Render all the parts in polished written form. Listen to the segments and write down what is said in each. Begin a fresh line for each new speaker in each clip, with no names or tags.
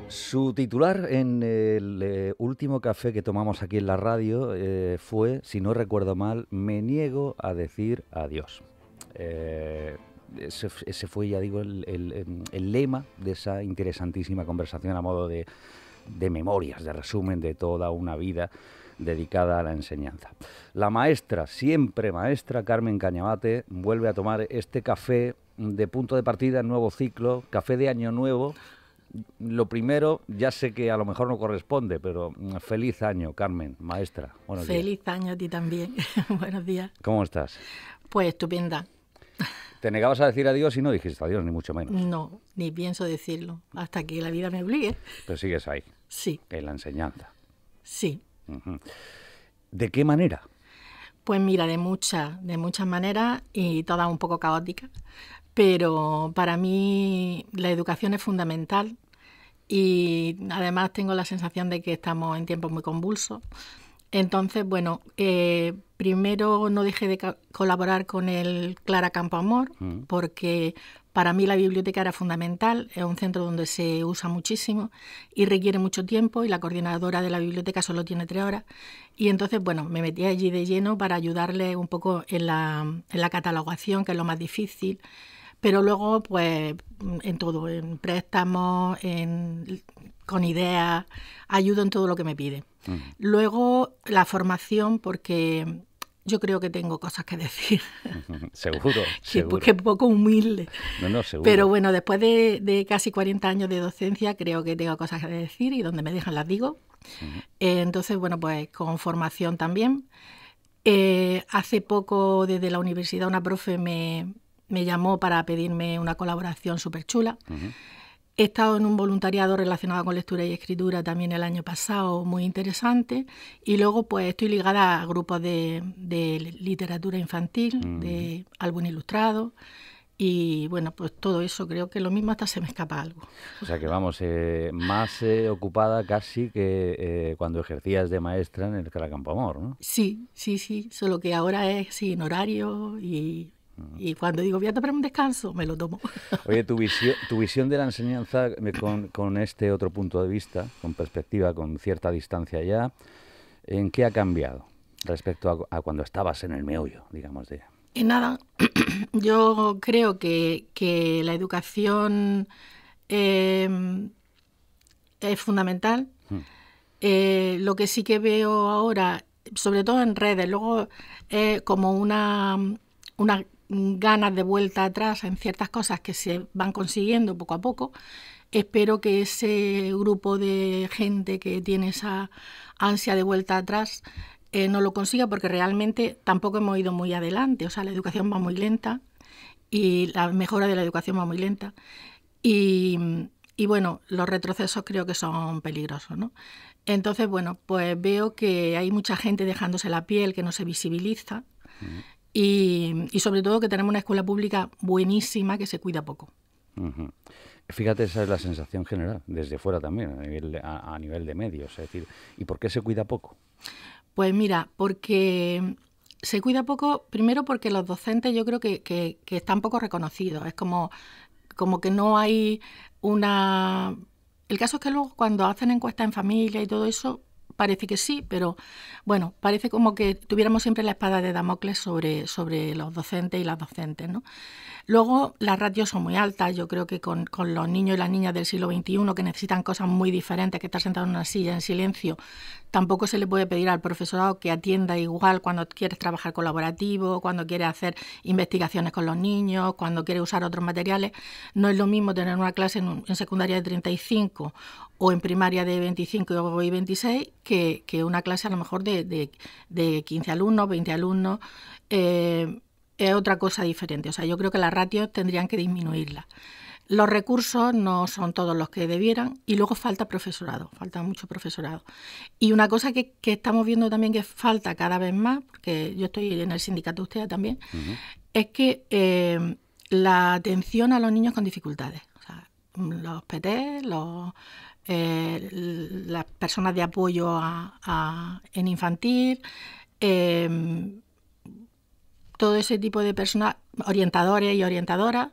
Su titular en el último café que tomamos aquí en la radio fue, si no recuerdo mal, "Me niego a decir adiós". Ese fue, ya digo, el lema de esa interesantísima conversación a modo de memorias, de resumen de toda una vida dedicada a la enseñanza. La maestra, siempre maestra, Carmen Cañabate, vuelve a tomar este café de punto de partida en nuevo ciclo, café de año nuevo. Lo primero, ya sé que a lo mejor no corresponde, pero feliz año, Carmen, maestra. Buenos días.
Feliz año a ti también. Buenos días.
¿Cómo estás?
Pues estupenda.
Te negabas a decir adiós y no dijiste adiós, ni mucho menos.
No, ni pienso decirlo, hasta que la vida me obligue.
Pero sigues ahí,
Sí,
en la enseñanza.
sí.
Ujú. ¿De qué manera?
Pues mira, de muchas maneras y todas un poco caóticas. Pero para mí la educación es fundamental y además tengo la sensación de que estamos en tiempos muy convulsos. Entonces, bueno, primero no dejé de colaborar con el Clara Campoamor porque para mí la biblioteca era fundamental, es un centro donde se usa muchísimo y requiere mucho tiempo y la coordinadora de la biblioteca solo tiene 3 horas. Y entonces, bueno, me metí allí de lleno para ayudarle un poco en la catalogación, que es lo más difícil. Pero luego, pues, en todo, en préstamos, con ideas, ayudo en todo lo que me pide. Luego, la formación, porque yo creo que tengo cosas que decir.
Seguro, seguro.
Que poco humilde.
No, seguro.
Pero bueno, después de casi 40 años de docencia, creo que tengo cosas que decir y donde me dejan las digo. Entonces, bueno, pues con formación también. Hace poco, desde la universidad, una profe me llamó para pedirme una colaboración súper chula. He estado en un voluntariado relacionado con lectura y escritura también el año pasado, muy interesante. Y luego pues estoy ligada a grupos de literatura infantil, de álbum ilustrado. Y bueno, pues todo eso, creo que lo mismo hasta se me escapa algo.
O sea que vamos, más ocupada casi que cuando ejercías de maestra en el Clara Campoamor, ¿no?
Sí, solo que ahora es sin horario y cuando digo voy a tomar un descanso, me lo tomo.
Oye, tu visión de la enseñanza con este otro punto de vista, con perspectiva, con cierta distancia ya, ¿en qué ha cambiado respecto a cuando estabas en el meollo, digamos, de...?
Y nada, yo creo que la educación es fundamental. Lo que sí que veo ahora, sobre todo en redes, luego como una ganas de vuelta atrás en ciertas cosas que se van consiguiendo poco a poco. Espero que ese grupo de gente que tiene esa ansia de vuelta atrás no lo consiga, porque realmente tampoco hemos ido muy adelante. O sea, la educación va muy lenta y la mejora de la educación va muy lenta. Y bueno, los retrocesos creo que son peligrosos, ¿no? Entonces, bueno, pues veo que hay mucha gente dejándose la piel, que no se visibiliza. Y sobre todo que tenemos una escuela pública buenísima que se cuida poco.
Fíjate, esa es la sensación general, desde fuera también, a nivel de medios. Es decir, ¿y por qué se cuida poco?
Pues mira, porque se cuida poco, primero porque los docentes yo creo que están poco reconocidos. Es como que no hay una... El caso es que luego cuando hacen encuestas en familia y todo eso, parece que sí, pero bueno, parece como que tuviéramos siempre la espada de Damocles sobre los docentes y las docentes, ¿no? Luego, las ratios son muy altas. Yo creo que con los niños y las niñas del siglo XXI, que necesitan cosas muy diferentes que estar sentado en una silla en silencio, tampoco se le puede pedir al profesorado que atienda igual cuando quieres trabajar colaborativo, cuando quieres hacer investigaciones con los niños, cuando quieres usar otros materiales. No es lo mismo tener una clase en secundaria de 35 o en primaria de 25 y 26 que una clase a lo mejor de 15 alumnos, 20 alumnos. Es otra cosa diferente. O sea, yo creo que las ratios tendrían que disminuirlas. Los recursos no son todos los que debieran y luego falta profesorado, falta mucho profesorado. Y una cosa que estamos viendo también que falta cada vez más, porque yo estoy en el sindicato USTEA también, es que la atención a los niños con dificultades. O sea, los PT, las personas de apoyo en infantil, todo ese tipo de personas, orientadores y orientadoras,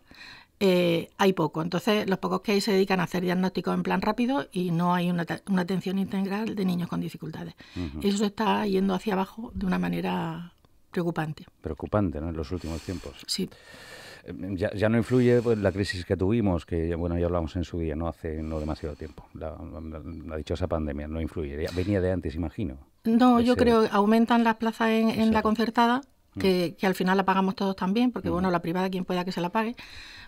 hay poco. Entonces, los pocos que hay se dedican a hacer diagnósticos en plan rápido y no hay una atención integral de niños con dificultades. Eso está yendo hacia abajo de una manera preocupante.
Preocupante, ¿no?, en los últimos tiempos.
Sí.
Ya no influye pues, la crisis que tuvimos, que bueno, ya hablamos en su día, no hace no demasiado tiempo. La dichosa pandemia no influye. Venía de antes, imagino.
No, yo creo que aumentan las plazas en la concertada, que al final la pagamos todos también, porque bueno, la privada quien pueda que se la pague,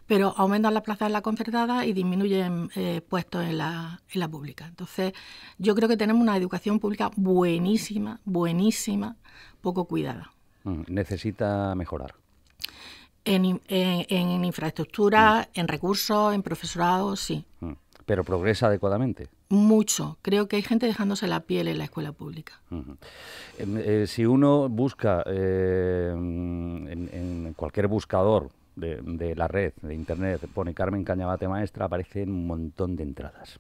pero aumentan las plazas en la concertada y disminuyen puestos en la pública. Entonces, yo creo que tenemos una educación pública buenísima, poco cuidada.
Necesita mejorar.
En infraestructura, en recursos, en profesorado, sí.
¿Pero progresa adecuadamente?
Mucho. Creo que hay gente dejándose la piel en la escuela pública.
Si uno busca en cualquier buscador de la red, de internet, pone Carmen Cañabate maestra, aparecen un montón de entradas,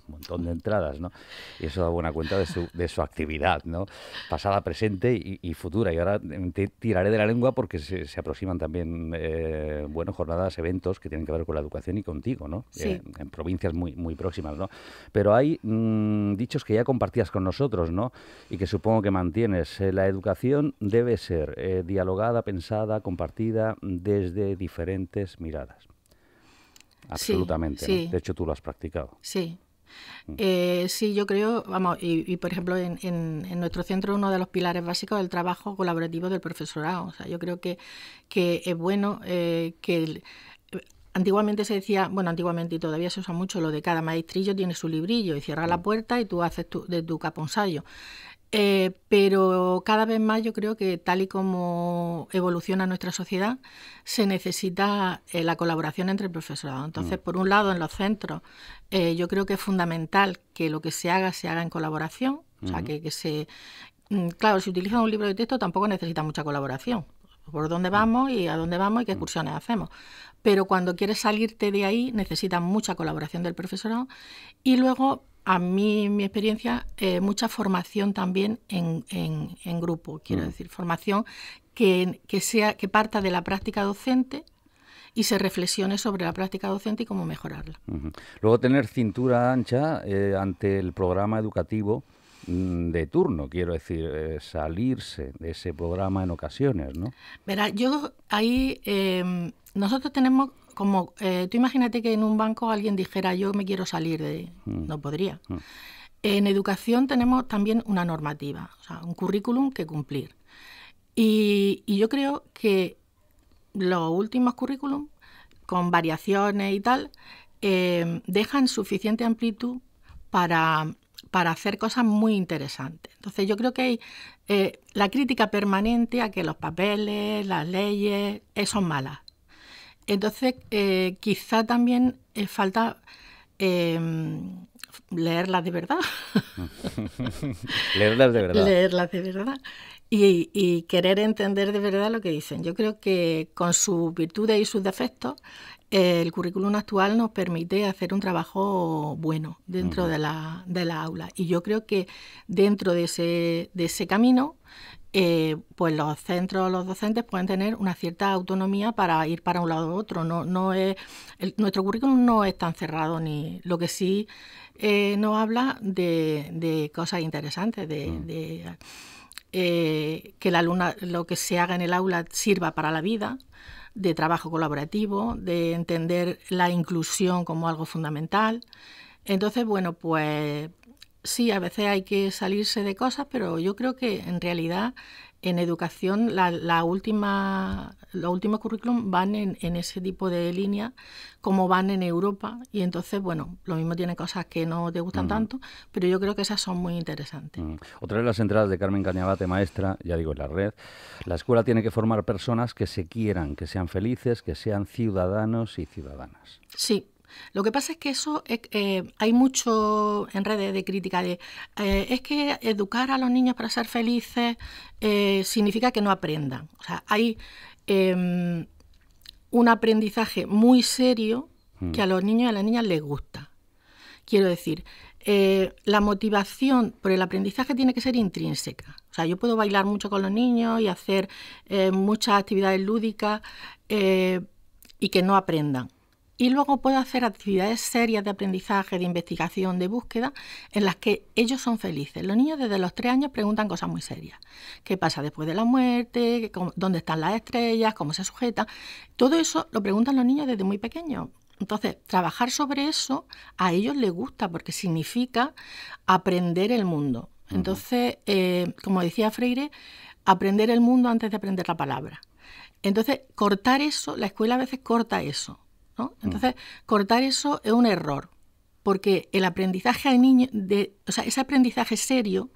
¿no? Y eso da buena cuenta de su actividad, ¿no? Pasada, presente y futura. Y ahora te tiraré de la lengua porque se aproximan también jornadas, eventos que tienen que ver con la educación y contigo, ¿no?
Sí.
En provincias muy próximas, ¿no? Pero hay dichos que ya compartías con nosotros, ¿no? Y que supongo que mantienes. La educación debe ser dialogada, pensada, compartida desde diferentes miradas. Absolutamente,
sí.
¿no? De hecho, tú lo has practicado.
Sí. Sí, yo creo, vamos, y por ejemplo en nuestro centro uno de los pilares básicos es el trabajo colaborativo del profesorado. O sea, yo creo que es bueno que antiguamente se decía, bueno, antiguamente y todavía se usa mucho lo de cada maestrillo tiene su librillo y cierra la puerta y tú haces de tu caponsayo. Pero cada vez más yo creo que tal y como evoluciona nuestra sociedad se necesita la colaboración entre el profesorado. Entonces, por un lado, en los centros yo creo que es fundamental que lo que se haga en colaboración. O sea, que se... Claro, si utilizan un libro de texto tampoco necesita mucha colaboración. Por dónde vamos y a dónde vamos y qué excursiones hacemos. Pero cuando quieres salirte de ahí necesitas mucha colaboración del profesorado y luego... A mí, mi experiencia, mucha formación también en grupo, quiero decir, formación que parta de la práctica docente y se reflexione sobre la práctica docente y cómo mejorarla.
Luego tener cintura ancha ante el programa educativo de turno, quiero decir, salirse de ese programa en ocasiones, ¿no?
Verá, yo ahí, nosotros tenemos... Como tú imagínate que en un banco alguien dijera yo me quiero salir de... No podría. En educación tenemos también una normativa, o sea, un currículum que cumplir. Y yo creo que los últimos currículum, con variaciones y tal, dejan suficiente amplitud para hacer cosas muy interesantes. Entonces yo creo que hay la crítica permanente a que los papeles, las leyes, son malas. Entonces, quizá también falta leerlas de verdad.
Leerlas de verdad.
Leerlas de verdad. Y querer entender de verdad lo que dicen. Yo creo que con sus virtudes y sus defectos, el currículum actual nos permite hacer un trabajo bueno dentro de la aula. Y yo creo que dentro de ese camino... pues los centros, los docentes pueden tener una cierta autonomía para ir para un lado u otro. Nuestro currículum no es tan cerrado, ni lo que sí nos habla de cosas interesantes, que el alumno, lo que se haga en el aula sirva para la vida, de trabajo colaborativo, de entender la inclusión como algo fundamental. Entonces, bueno, pues... Sí, a veces hay que salirse de cosas, pero yo creo que en realidad en educación los últimos currículum van en ese tipo de línea como van en Europa y entonces, bueno, lo mismo tienen cosas que no te gustan tanto, pero yo creo que esas son muy interesantes.
Otra de las entradas de Carmen Cañabate maestra, ya digo, en la red, la escuela tiene que formar personas que se quieran, que sean felices, que sean ciudadanos y ciudadanas.
Sí. Lo que pasa es que eso hay mucho en redes de crítica es que educar a los niños para ser felices significa que no aprendan. O sea, hay un aprendizaje muy serio que a los niños y a las niñas les gusta. Quiero decir, la motivación por el aprendizaje tiene que ser intrínseca. O sea, yo puedo bailar mucho con los niños y hacer muchas actividades lúdicas y que no aprendan. y luego puedo hacer actividades serias de aprendizaje, de investigación, de búsqueda, en las que ellos son felices. Los niños desde los 3 años preguntan cosas muy serias. ¿Qué pasa después de la muerte? ¿Dónde están las estrellas? ¿Cómo se sujeta? Todo eso lo preguntan los niños desde muy pequeños. Entonces, trabajar sobre eso a ellos les gusta porque significa aprender el mundo. Entonces, como decía Freire, aprender el mundo antes de aprender la palabra. Entonces, cortar eso, la escuela a veces corta eso, ¿no? Entonces, cortar eso es un error, porque el aprendizaje al niño, ese aprendizaje serio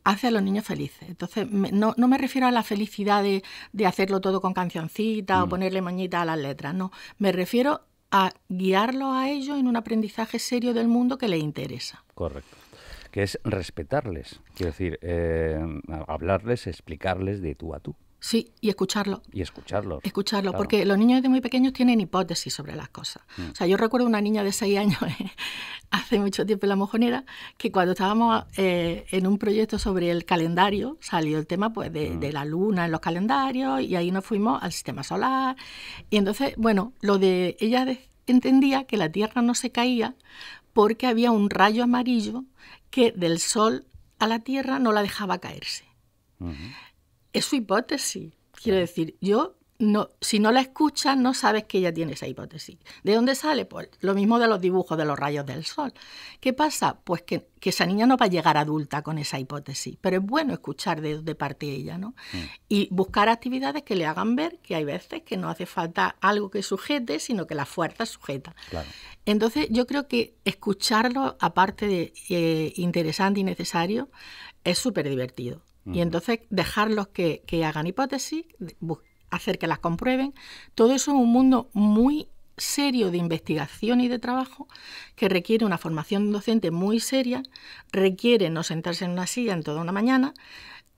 hace a los niños felices. Entonces, no me refiero a la felicidad de hacerlo todo con cancioncitas o ponerle moñitas a las letras, no. Me refiero a guiarlos a ellos en un aprendizaje serio del mundo que les interesa.
Correcto. Que es respetarles, quiero decir, hablarles, explicarles de tú a tú.
Sí, y escucharlo.
Y escucharlos.
Escucharlo, claro. Porque los niños de muy pequeños tienen hipótesis sobre las cosas. O sea, yo recuerdo una niña de 6 años, hace mucho tiempo en La Mojonera, que cuando estábamos en un proyecto sobre el calendario, salió el tema pues de la luna en los calendarios, y ahí nos fuimos al sistema solar. Y entonces, bueno, ella entendía que la Tierra no se caía porque había un rayo amarillo que del Sol a la Tierra no la dejaba caerse. Es su hipótesis. Quiero decir, si no la escuchas, no sabes que ella tiene esa hipótesis. ¿De dónde sale? Pues lo mismo de los dibujos de los rayos del sol. ¿Qué pasa? Pues que esa niña no va a llegar adulta con esa hipótesis, pero es bueno escuchar de dónde parte ella, ¿no? Y buscar actividades que le hagan ver que hay veces que no hace falta algo que sujete, sino que la fuerza sujeta.
Claro.
Entonces, yo creo que escucharlo, aparte de interesante y necesario, es súper divertido. Y entonces dejarlos que hagan hipótesis, hacer que las comprueben. Todo eso es un mundo muy serio de investigación y de trabajo que requiere una formación docente muy seria, requiere no sentarse en una silla en toda una mañana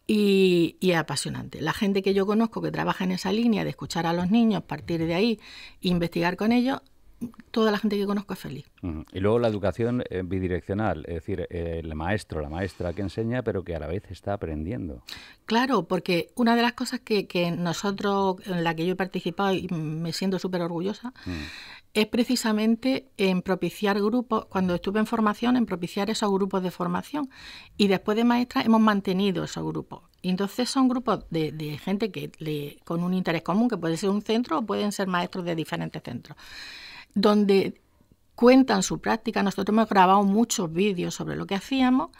y es apasionante. La gente que yo conozco que trabaja en esa línea de escuchar a los niños, partir de ahí, investigar con ellos, toda la gente que conozco es feliz.
Y luego la educación bidireccional, es decir, el maestro, la maestra que enseña, pero que a la vez está aprendiendo.
Claro, porque una de las cosas que nosotros, en la que yo he participado y me siento súper orgullosa, es precisamente en propiciar grupos, cuando estuve en formación, en propiciar esos grupos de formación. Y después de maestra hemos mantenido esos grupos. Y entonces son grupos de gente con un interés común, que puede ser un centro o pueden ser maestros de diferentes centros, donde cuentan su práctica. Nosotros hemos grabado muchos vídeos sobre lo que hacíamos,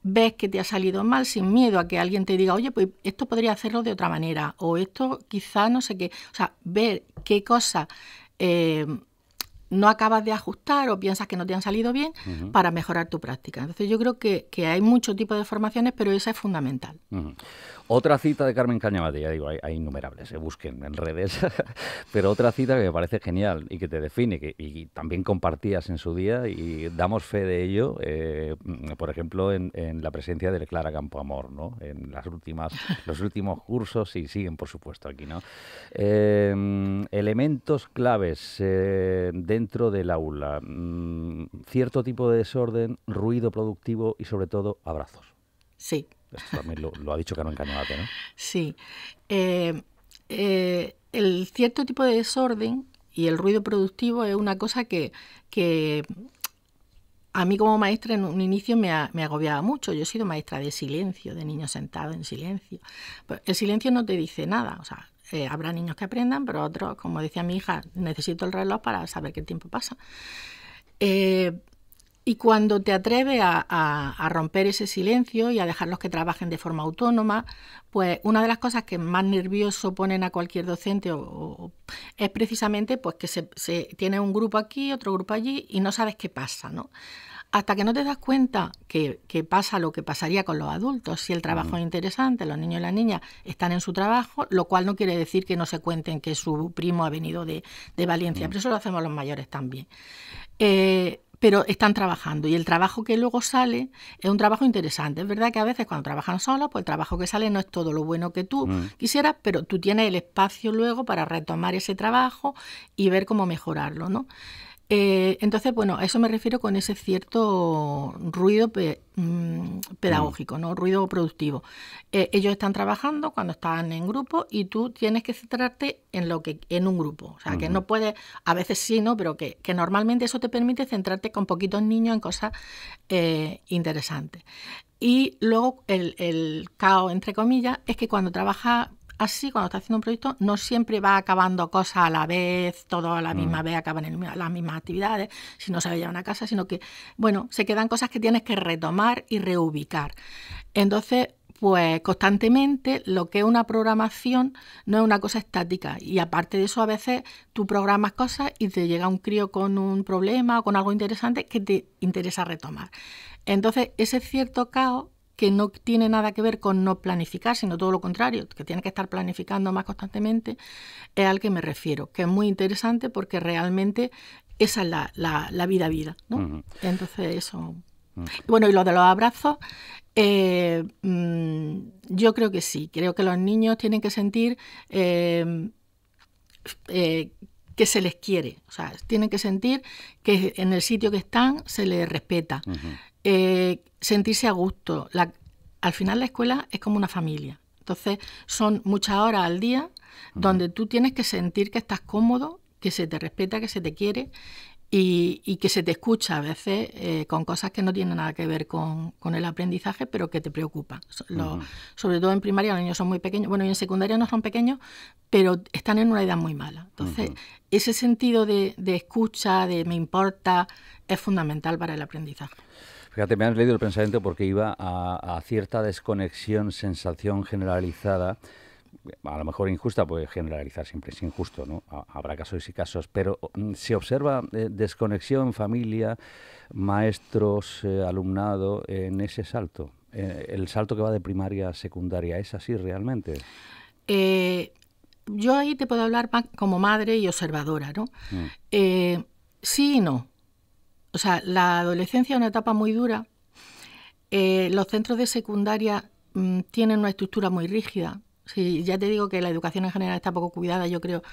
ves que te ha salido mal sin miedo a que alguien te diga, oye, pues esto podría hacerlo de otra manera, o esto quizá no sé qué. O sea, ver qué cosas no acabas de ajustar o piensas que no te han salido bien para mejorar tu práctica. Entonces yo creo que hay muchos tipos de formaciones, pero esa es fundamental.
Otra cita de Carmen Cañabate, ya digo, hay innumerables, se busquen en redes, pero otra cita que me parece genial y que te define, y también compartías en su día y damos fe de ello, por ejemplo, en la presencia de Clara Campoamor, ¿no? En los últimos cursos, y siguen, por supuesto, aquí, ¿no? Elementos claves dentro del aula, cierto tipo de desorden, ruido productivo y, sobre todo, abrazos.
Sí.
Esto también lo ha dicho Carmen Cañabate, ¿no?
Sí. El cierto tipo de desorden y el ruido productivo es una cosa que a mí como maestra en un inicio me agobiaba mucho. Yo he sido maestra de silencio, de niños sentados en silencio. Pero el silencio no te dice nada. O sea, habrá niños que aprendan, pero otros, como decía mi hija, necesito el reloj para saber qué tiempo pasa. Y cuando te atreves a romper ese silencio y a dejarlos que trabajen de forma autónoma, pues una de las cosas que más nervioso ponen a cualquier docente es precisamente pues que se tiene un grupo aquí, otro grupo allí y no sabes qué pasa, ¿no? Hasta que no te das cuenta que pasa lo que pasaría con los adultos. Si el trabajo es interesante, los niños y las niñas están en su trabajo, lo cual no quiere decir que no se cuenten que su primo ha venido de Valencia, pero eso lo hacemos los mayores también. Pero están trabajando y el trabajo que luego sale es un trabajo interesante. Es verdad que a veces cuando trabajan solos, pues el trabajo que sale no es todo lo bueno que tú quisieras, pero tú tienes el espacio luego para retomar ese trabajo y ver cómo mejorarlo, ¿no? Entonces, bueno, a eso me refiero con ese cierto ruido pedagógico, ¿no? Ruido productivo. Ellos están trabajando cuando están en grupo y tú tienes que centrarte en un grupo. O sea, que no puedes, a veces sí, ¿no? Pero que normalmente eso te permite centrarte con poquitos niños en cosas interesantes. Y luego el caos, entre comillas, es que cuando trabajas así, cuando estás haciendo un proyecto, no siempre va acabando cosas a la vez, todo a la misma vez, acaban en las mismas actividades, si no se llevan a casa, sino que, bueno, se quedan cosas que tienes que retomar y reubicar. Entonces, pues constantemente lo que es una programación no es una cosa estática, y aparte de eso a veces tú programas cosas y te llega un crío con un problema o con algo interesante que te interesa retomar. Entonces, ese cierto caos que no tiene nada que ver con no planificar, sino todo lo contrario, que tiene que estar planificando más constantemente, es al que me refiero, que es muy interesante porque realmente esa es la vida, ¿no? Entonces eso... Bueno, y lo de los abrazos, yo creo que sí, creo que los niños tienen que sentir que se les quiere, o sea, tienen que sentir que en el sitio que están se les respeta. Sentirse a gusto. Al final la escuela es como una familia. Entonces son muchas horas al día donde tú tienes que sentir que estás cómodo, que se te respeta, que se te quiere y que se te escucha a veces con cosas que no tienen nada que ver con el aprendizaje, pero que te preocupan. Sobre todo en primaria los niños son muy pequeños. Bueno, y en secundaria no son pequeños, pero están en una edad muy mala. Entonces, ese sentido de escucha, de me importa, es fundamental para el aprendizaje.
Fíjate, me has leído el pensamiento porque iba a cierta desconexión, sensación generalizada, a lo mejor injusta, puede generalizar, siempre es injusto, ¿no? Habrá casos y casos, pero se observa desconexión, familia, maestros, alumnado, en ese salto, el salto que va de primaria a secundaria, ¿es así realmente?
Yo ahí te puedo hablar como madre y observadora, ¿no? Sí y no. O sea, la adolescencia es una etapa muy dura. Los centros de secundaria tienen una estructura muy rígida. Sí, ya te digo que la educación en general está poco cuidada. Yo creo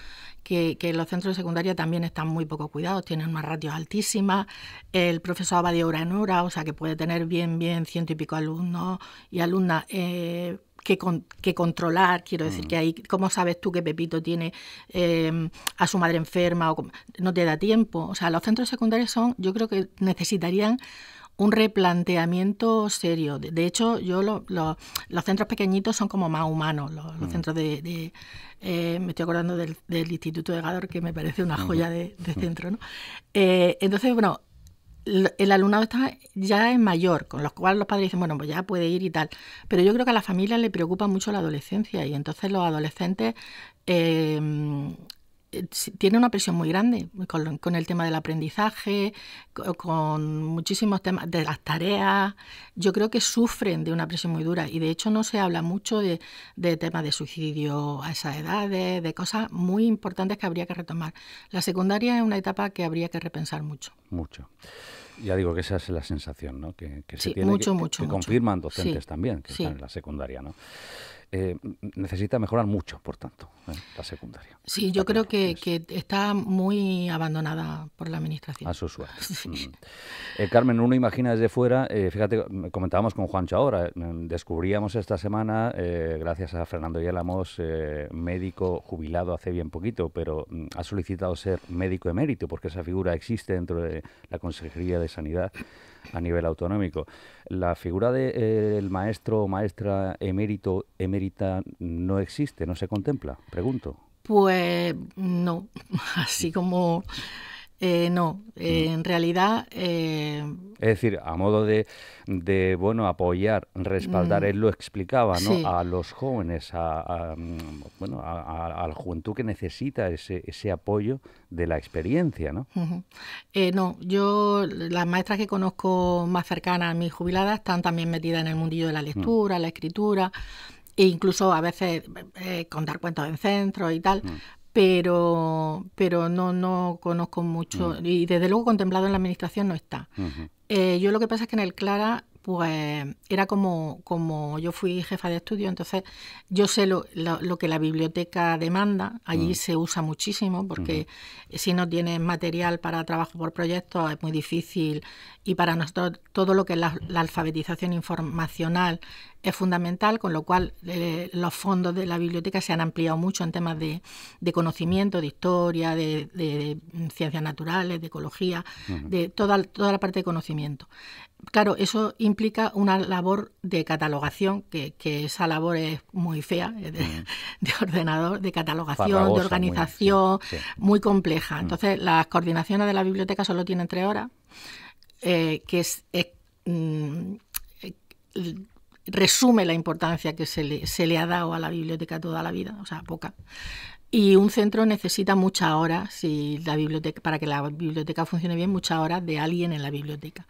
que los centros de secundaria también están muy poco cuidados. Tienen unas ratios altísimas. El profesor va de hora en hora, o sea que puede tener bien 100 y pico alumnos y alumnas que controlar. Quiero decir que ahí, ¿cómo sabes tú que Pepito tiene a su madre enferma? No te da tiempo. O sea, los centros secundarios yo creo que necesitarían un replanteamiento serio. De hecho, los centros pequeñitos son como más humanos. Los centros me estoy acordando del Instituto de Gádor, que me parece una joya de centro, ¿no? Entonces, bueno, el alumnado ya es mayor, con lo cual los padres dicen, bueno, pues ya puede ir y tal. Pero yo creo que a la familia le preocupa mucho la adolescencia y entonces los adolescentes tienen una presión muy grande con el tema del aprendizaje, con muchísimos temas de las tareas. Yo creo que sufren de una presión muy dura y de hecho no se habla mucho de temas de suicidio a esas edades, de cosas muy importantes que habría que retomar. La secundaria es una etapa que habría que repensar mucho.
Mucho. Ya digo que esa es la sensación, ¿no? Que se
sí,
tiene
mucho.
que confirman docentes
sí,
también que están en la secundaria, ¿no? Necesita mejorar mucho, por tanto, la secundaria.
Sí, yo creo que está muy abandonada por la administración.
A su suerte.
Sí.
Carmen, uno imagina desde fuera, fíjate, comentábamos con Juancho ahora, descubríamos esta semana, gracias a Fernando Yélamos, médico jubilado hace bien poquito, pero ha solicitado ser médico emérito, porque esa figura existe dentro de la Consejería de Sanidad a nivel autonómico. La figura del maestro o maestra emérita no existe, no se contempla, pregunto.
Pues no, así como no, en realidad...
Es decir, a modo de bueno, apoyar, respaldar, él lo explicaba, ¿no?
Sí.
A los jóvenes, a la juventud que necesita ese apoyo de la experiencia, ¿no?
No, yo, las maestras que conozco más cercanas a mis jubiladas están también metidas en el mundillo de la lectura, la escritura, e incluso a veces contar cuentos en centros y tal. Pero no conozco mucho y desde luego contemplado en la administración no está. Yo lo que pasa es que en el Clara pues era como yo fui jefa de estudio, entonces yo sé lo que la biblioteca demanda. Allí se usa muchísimo porque si no tienes material para trabajo por proyectos es muy difícil, y para nosotros todo lo que es la alfabetización informacional es fundamental, con lo cual los fondos de la biblioteca se han ampliado mucho en temas de conocimiento, de historia, de ciencias naturales, de ecología, de toda la parte de conocimiento. Claro, eso implica una labor de catalogación, que esa labor es muy fea, de ordenador, de catalogación, farragosa, de organización, muy compleja. Entonces, las coordinaciones de la biblioteca solo tienen 3 horas, que resume la importancia que se le ha dado a la biblioteca toda la vida, o sea, poca. Y un centro necesita muchas horas, para que la biblioteca funcione bien, muchas horas de alguien en la biblioteca.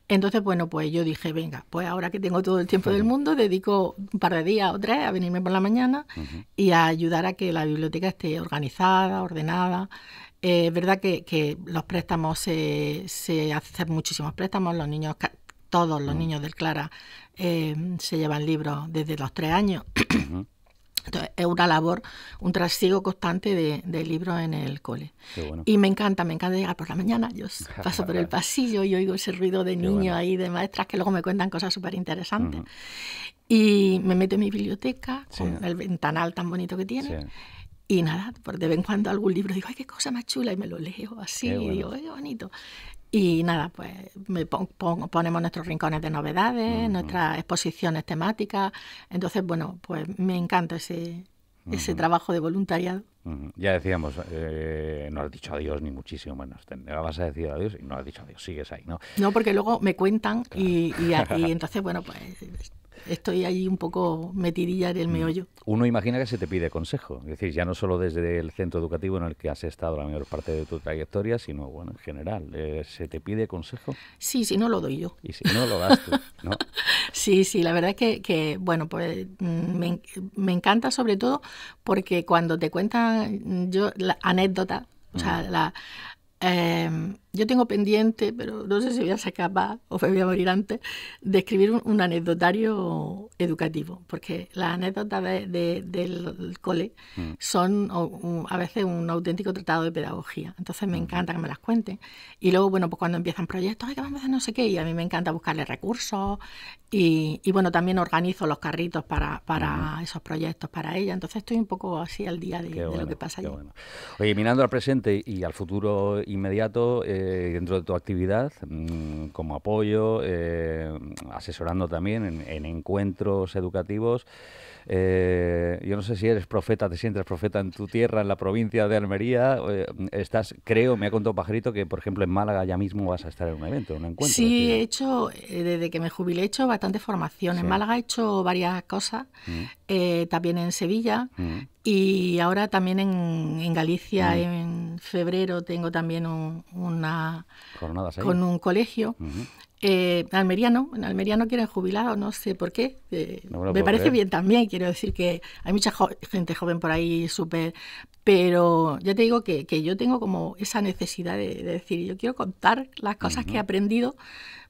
Entonces, bueno, pues yo dije, venga, pues ahora que tengo todo el tiempo del mundo, dedico un par de días o 3 a venirme por la mañana y a ayudar a que la biblioteca esté organizada, ordenada. Es verdad que los préstamos, se hacen muchísimos préstamos, todos los niños del Clara se llevan libros desde los 3 años. Entonces, es una labor, un trasiego constante de libros en el cole. Bueno. Y me encanta llegar por la mañana. Yo paso por el pasillo y oigo ese ruido de niños ahí, de maestras que luego me cuentan cosas súper interesantes. Y me meto en mi biblioteca, con el ventanal tan bonito que tiene. Y nada, por de vez en cuando algún libro digo, ¡ay, qué cosa más chula! Y me lo leo así, y digo, ¡ay, qué bonito! Y nada, pues ponemos nuestros rincones de novedades, nuestras exposiciones temáticas. Entonces, bueno, pues me encanta ese trabajo de voluntariado.
Ya decíamos, no has dicho adiós ni muchísimo menos. Te vas a decir adiós y no has dicho adiós, sigues ahí, ¿no?
No, porque luego me cuentan, claro. y entonces, bueno, pues estoy ahí un poco metidilla en el meollo.
Uno imagina que se te pide consejo, es decir, ya no solo desde el centro educativo en el que has estado la mayor parte de tu trayectoria, sino, bueno, en general. ¿Se te pide consejo?
Sí, si no lo doy yo.
Y si no, lo das tú, ¿no?
Sí, la verdad es que bueno, pues me encanta sobre todo porque cuando te cuentan la anécdota, o sea, yo tengo pendiente, pero no sé si voy a ser capaz o me voy a morir antes, de escribir un anecdotario educativo, porque las anécdotas del cole son a veces un auténtico tratado de pedagogía. Entonces me encanta que me las cuenten. Y luego, bueno, pues cuando empiezan proyectos, ¡ay, que vamos a hacer no sé qué! Y a mí me encanta buscarle recursos y bueno, también organizo los carritos para esos proyectos para ella. Entonces estoy un poco así al día de lo que pasa allí.
Bueno. Oye, mirando al presente y al futuro inmediato, dentro de tu actividad, como apoyo, asesorando también en encuentros educativos, yo no sé si eres profeta, te sientes profeta en tu tierra, en la provincia de Almería. Me ha contado Pajarito que, por ejemplo, en Málaga ya mismo vas a estar en un evento, un encuentro.
Sí, he hecho, desde que me jubilé, he hecho bastante formación. En Málaga he hecho varias cosas, también en Sevilla, y ahora también en Galicia, en febrero, tengo también una
jornadas ahí,
con un colegio. En Almería no quieren jubilados, no sé por qué. Me parece bien también, quiero decir que hay mucha gente joven por ahí súper, pero ya te digo que yo tengo como esa necesidad de decir, yo quiero contar las cosas que he aprendido,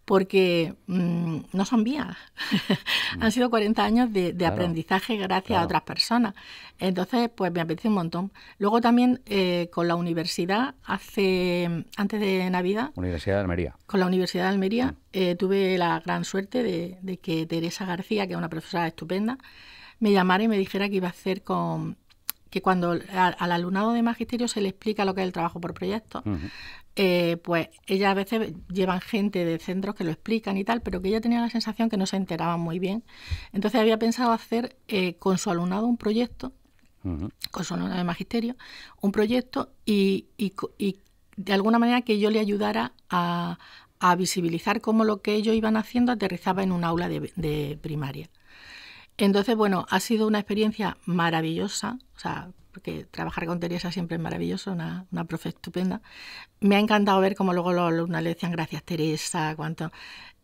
porque no son mías. Han sido 40 años de claro, aprendizaje gracias a otras personas. Entonces, pues me apetece un montón. Luego también con la universidad, antes de Navidad...
Universidad de Almería.
Con la Universidad de Almería tuve la gran suerte de que Teresa García, que es una profesora estupenda, me llamara y me dijera que iba a hacer que cuando al alumnado de magisterio se le explica lo que es el trabajo por proyectos, pues ella a veces llevan gente de centros que lo explican y tal, pero que ella tenía la sensación que no se enteraban muy bien. Entonces había pensado hacer con su alumnado un proyecto, con su alumnado de magisterio, un proyecto y de alguna manera que yo le ayudara a visibilizar cómo lo que ellos iban haciendo aterrizaba en un aula de primaria. Entonces, bueno, ha sido una experiencia maravillosa, o sea, porque trabajar con Teresa siempre es maravilloso, una profe estupenda. Me ha encantado ver cómo luego los alumnos le decían gracias Teresa, cuánto.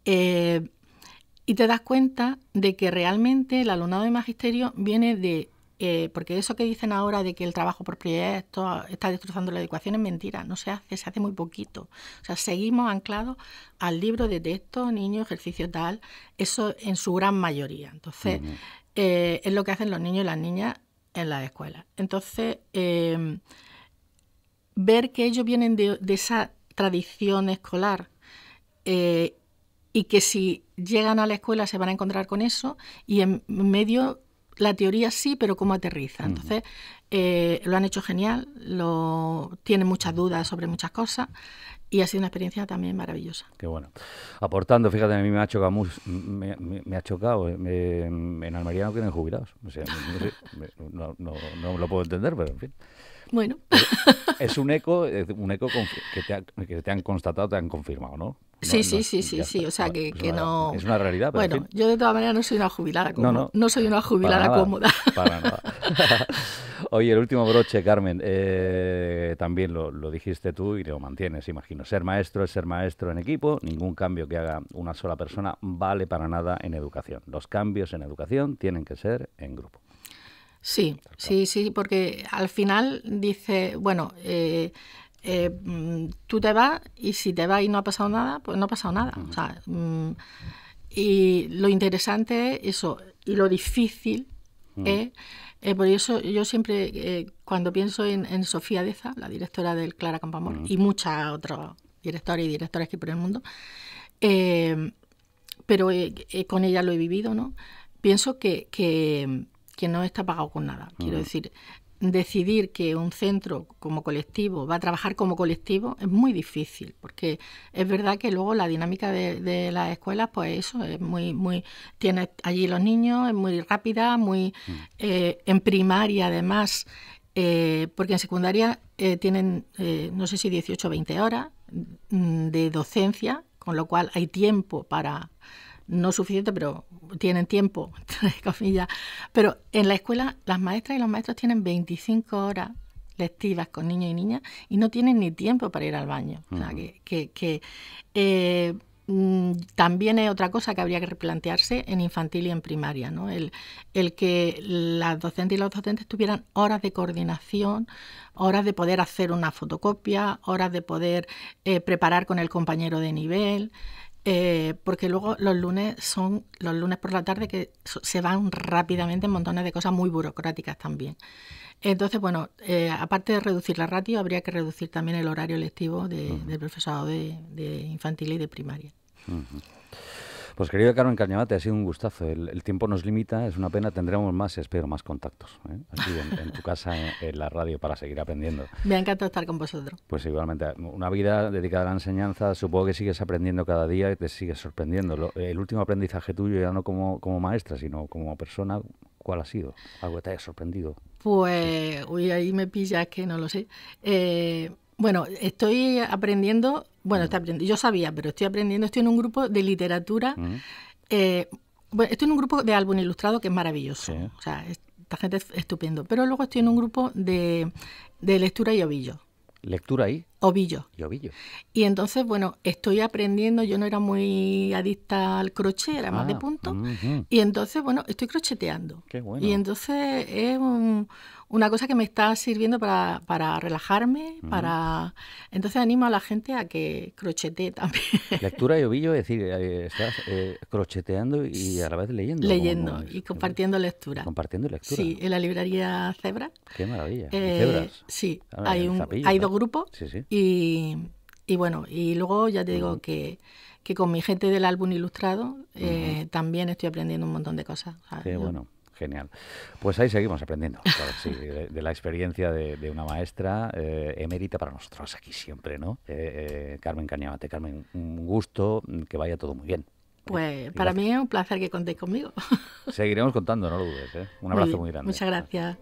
Y te das cuenta de que realmente el alumnado de magisterio viene de porque eso que dicen ahora de que el trabajo por proyectos está destrozando la educación es mentira, no se hace muy poquito. O sea, seguimos anclados al libro de texto, niños, ejercicio tal, eso en su gran mayoría. Entonces, es lo que hacen los niños y las niñas en las escuelas. Entonces, ver que ellos vienen de esa tradición escolar y que si llegan a la escuela se van a encontrar con eso y en medio la teoría sí, pero cómo aterriza. Entonces, lo han hecho genial, tienen muchas dudas sobre muchas cosas y ha sido una experiencia también maravillosa.
Qué bueno. Aportando, fíjate, a mí me ha chocado, me ha chocado. En Almería no quieren jubilados. O sea, no lo puedo entender, pero en fin.
Bueno.
Es un eco que te han constatado, te han confirmado, ¿no?
Sí. O sea, que no...
Es una realidad, pero
bueno,
en fin.
Yo de todas maneras no soy una jubilada cómoda. No soy una jubilada
para nada,
cómoda.
Para nada. Oye, el último broche, Carmen, también lo dijiste tú y lo mantienes, imagino. Ser maestro es ser maestro en equipo. Ningún cambio que haga una sola persona vale para nada en educación. Los cambios en educación tienen que ser en grupo.
Sí, porque al final dice, bueno, tú te vas y si te vas y no ha pasado nada, pues no ha pasado nada. O sea, y lo interesante es eso, y lo difícil es, por eso yo siempre, cuando pienso en Sofía Deza, la directora del Clara Campoamor, y muchas otras directoras y directores que por el mundo, pero con ella lo he vivido, ¿no? Pienso que no está pagado con nada. Quiero decir, decidir que un centro como colectivo va a trabajar como colectivo es muy difícil, porque es verdad que luego la dinámica de las escuelas, pues eso, es muy tienes allí los niños, es muy rápida, muy en primaria además, porque en secundaria tienen, no sé si 18 o 20 horas de docencia, con lo cual hay tiempo para... no suficiente, pero tienen tiempo, entre comillas. Pero en la escuela las maestras y los maestros tienen 25 horas lectivas con niños y niñas y no tienen ni tiempo para ir al baño. O sea, también es otra cosa que habría que replantearse en infantil y en primaria, ¿no? El que las docentes y los docentes tuvieran horas de coordinación, horas de poder hacer una fotocopia, horas de poder preparar con el compañero de nivel... porque luego los lunes por la tarde que se van rápidamente en montones de cosas muy burocráticas también. Entonces, bueno, aparte de reducir la ratio, habría que reducir también el horario lectivo del profesorado de infantil y de primaria.
Pues querida Carmen Cañabate, ha sido un gustazo. El tiempo nos limita, es una pena, tendremos más, espero, más contactos, aquí en tu casa, en la radio, para seguir aprendiendo.
Me ha encantado estar con vosotros.
Pues igualmente, una vida dedicada a la enseñanza, supongo que sigues aprendiendo cada día y te sigues sorprendiendo. El último aprendizaje tuyo, ya no como maestra, sino como persona, ¿cuál ha sido? ¿Algo que te haya sorprendido?
Pues, ahí me pillas que no lo sé. Bueno, estoy aprendiendo, yo sabía, pero estoy aprendiendo, estoy en un grupo de literatura, estoy en un grupo de álbum ilustrado que es maravilloso, sí. O sea, esta gente es estupendo, pero luego estoy en un grupo de lectura y ovillo.
¿Lectura ahí?
Ovillo.
Y ovillo.
Y entonces, bueno, estoy aprendiendo, yo no era muy adicta al crochet, era más de punto, y entonces, bueno, estoy crocheteando.
Qué bueno.
Y entonces es una cosa que me está sirviendo para relajarme, entonces animo a la gente a que crochetee también.
Lectura y ovillo, es decir, estás crocheteando y a la vez leyendo.
Leyendo y compartiendo lectura.
Compartiendo lectura.
Sí, en la librería Zebra.
Qué maravilla. ¿Cebras?
Sí, hay dos grupos.
Sí.
Y bueno, y luego ya te digo que con mi gente del álbum ilustrado también estoy aprendiendo un montón de cosas.
Qué bueno. Genial. Pues ahí seguimos aprendiendo, claro, sí, de la experiencia de una maestra emérita para nosotros aquí siempre, ¿no? Carmen Cañabate. Carmen, un gusto, que vaya todo muy bien.
Pues para mí es un placer que contéis conmigo.
Seguiremos contando, no lo dudes, ¿eh? Un abrazo muy grande.
Muchas gracias.